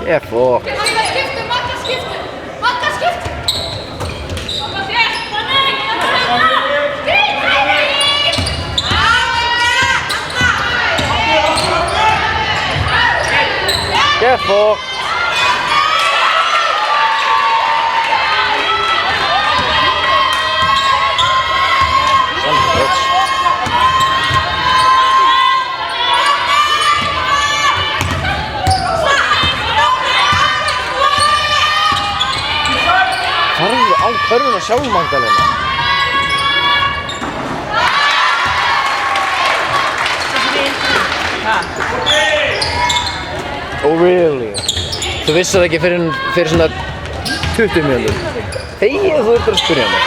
Careful. Careful. Farðu á körfuna sjálf, Magdalena. Oh really? Þú vissir það ekki fyrir svona 20 mínútur. Þegið þú ert að spyrja mig.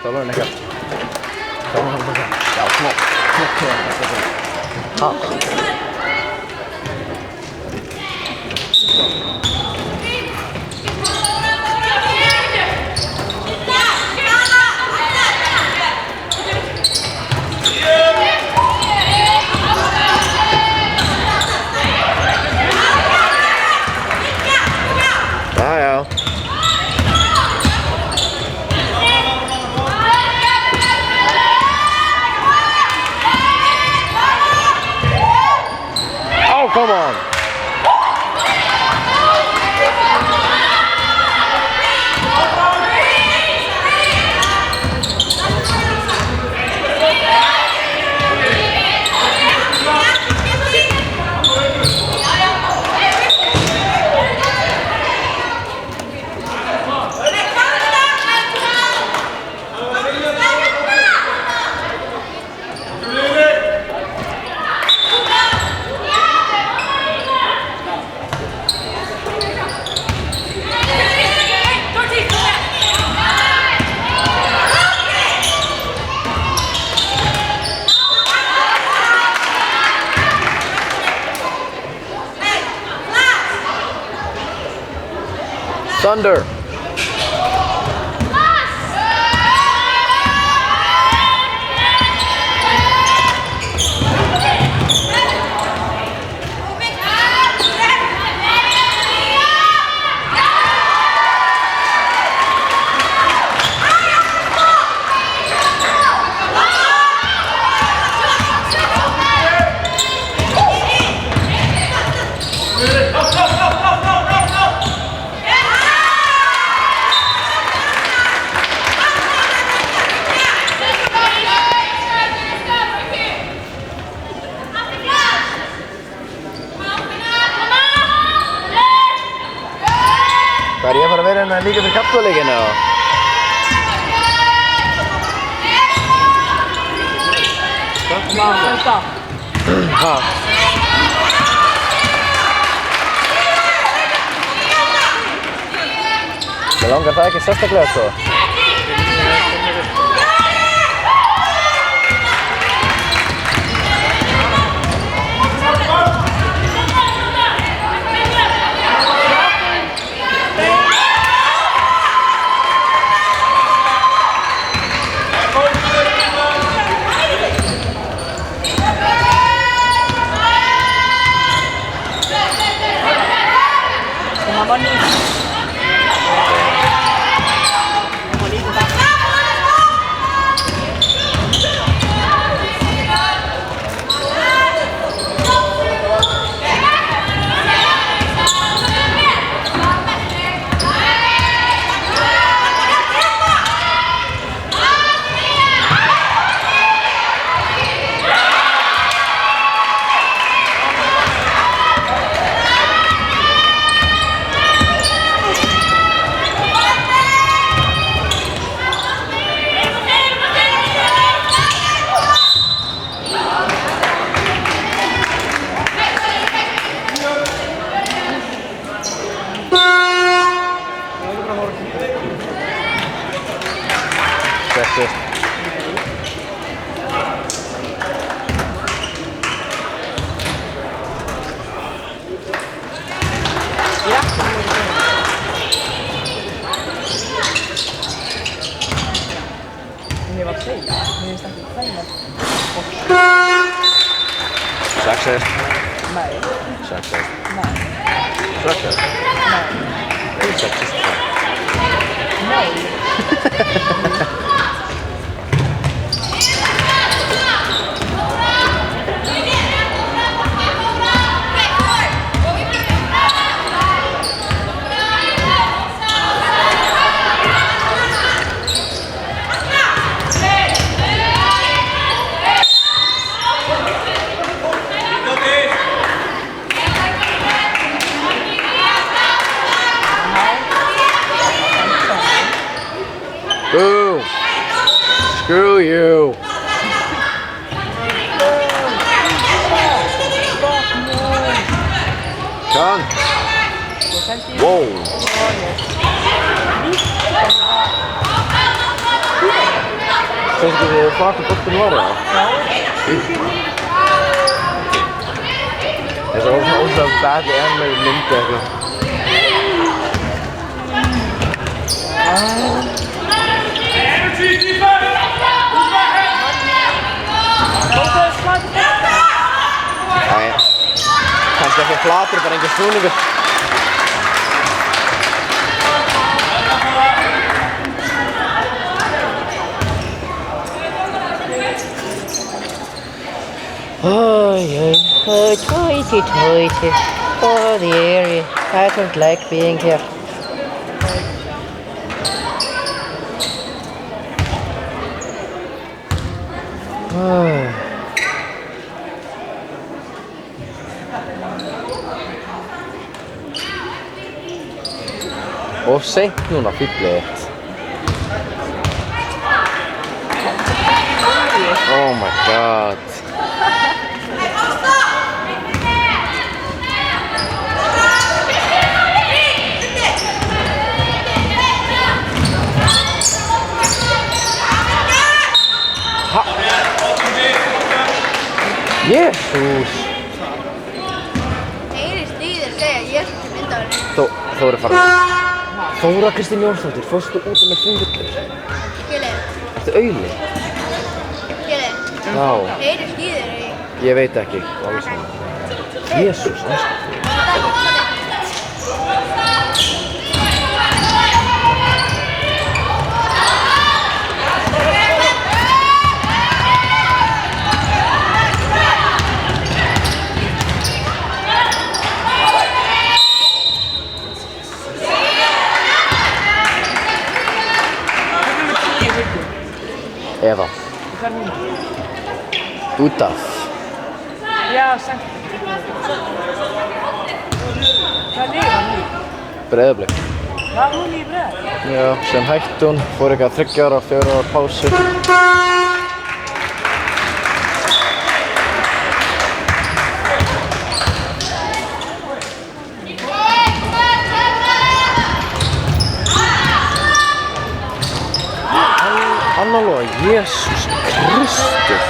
Þjálfarinn eitthvað. Já, smá. Já. Oh, come on. Thunder. Hvað er ég að fara að vera hérna líka fyrir kappaleikina? Hvað? Mér langar það ekki sérstaklega sko. sem ég var að segja. Mér finnst ekki þægilegt. Sexist. Nei. Sexist. Nei. Sexist. Nei. Þú er sexist það. Nei. Boo! Screw you! Come! Wow! Finnst þið þið hvað boltinn var það? Þess að ósað bæði enn með myndi eitthvað. Jæja, kannski ekki flatur, bara engin snúningur. Hoity-toity for the area. I don't like being here. Of seint núna, fýblið þitt. Oh my god. Jesús! Heyri stríðir segja Jesús í myndavélinni. Þóra farin. Þóra Kristín Jónsdóttir, fórstu út með fingurlur? Gilið, Ertu auli? Gilið, Já, heyri stríðir í... ég veit ekki. Alls saman. Jesús, ansku. Eða. Út af. Já, sænt. Hvað liði hann í? Breiðablik. Var hún í Breiðablik? Já, sem hætti hún, fór eitthvað 3 ára og 4 ára pásu. Annarlega, Jesús Kristur.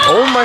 Oh my...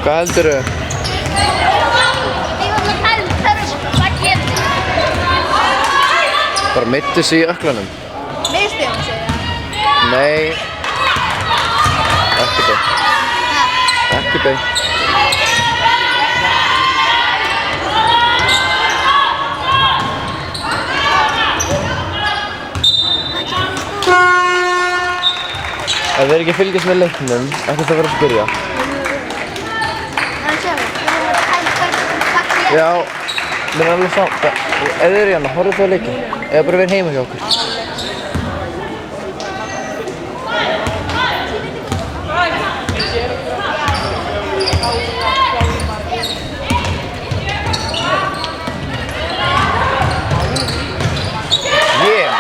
Hvað heldurðu? Við varum að tala törnum, hvað getur? Bara meiddu sig í öklanum? Miðstu hún segja. Nei. Ekki beint. Ekki beint. Ef þið ekki fylgjast með leiknum, ætti það að vera að spyrja. Það séu, við varum að tala törnum, hvað getur? Já, mér er alveg saman. Ef þið eru hérna, horfðu það á leikinn. Eða bara verið heima hjá okkur. Yeah!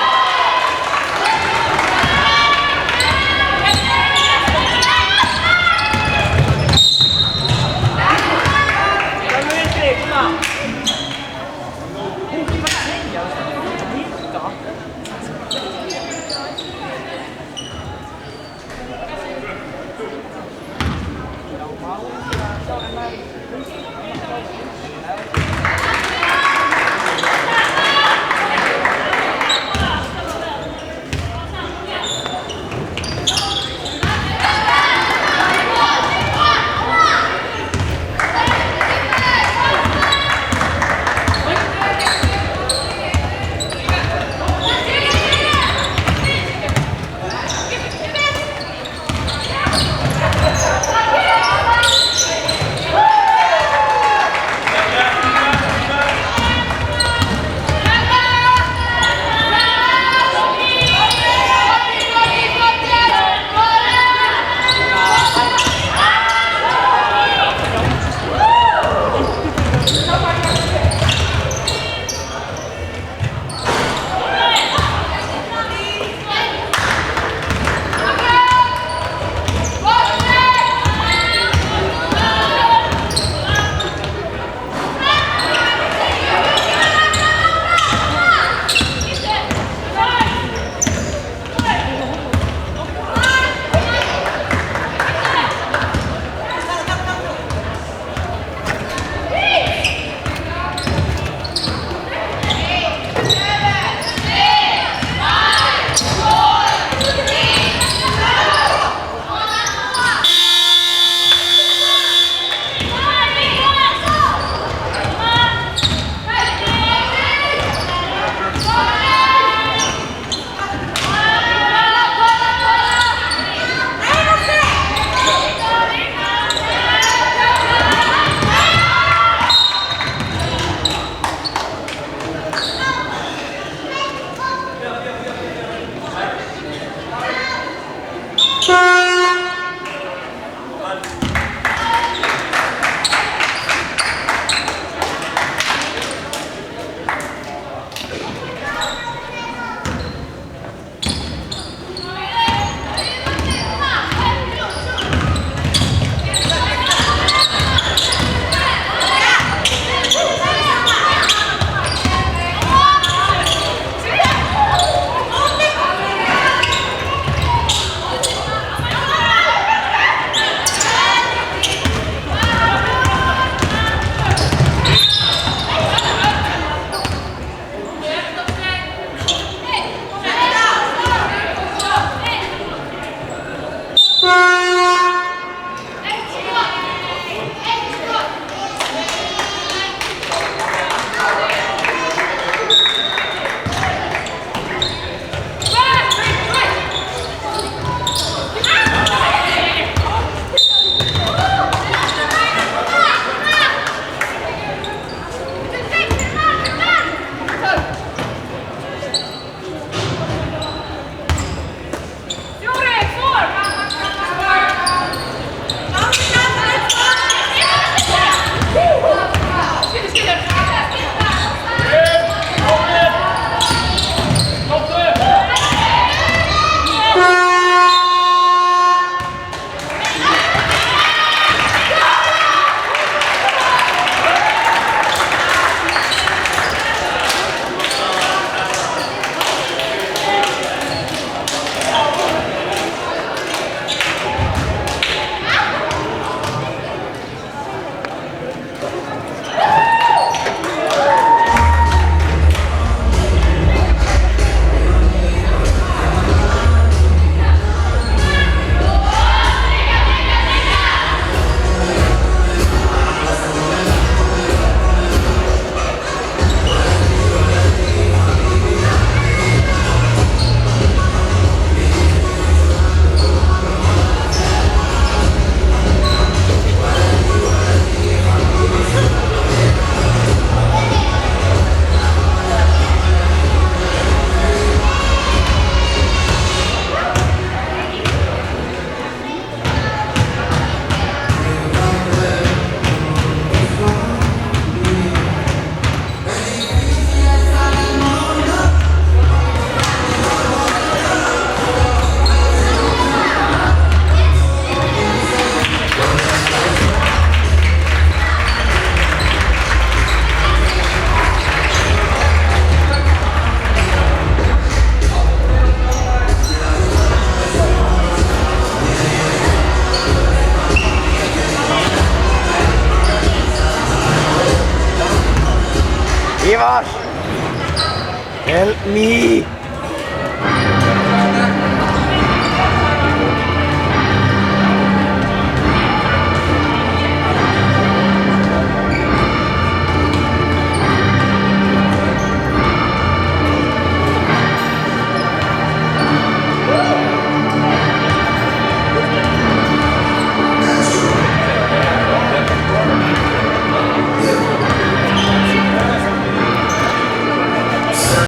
Help me!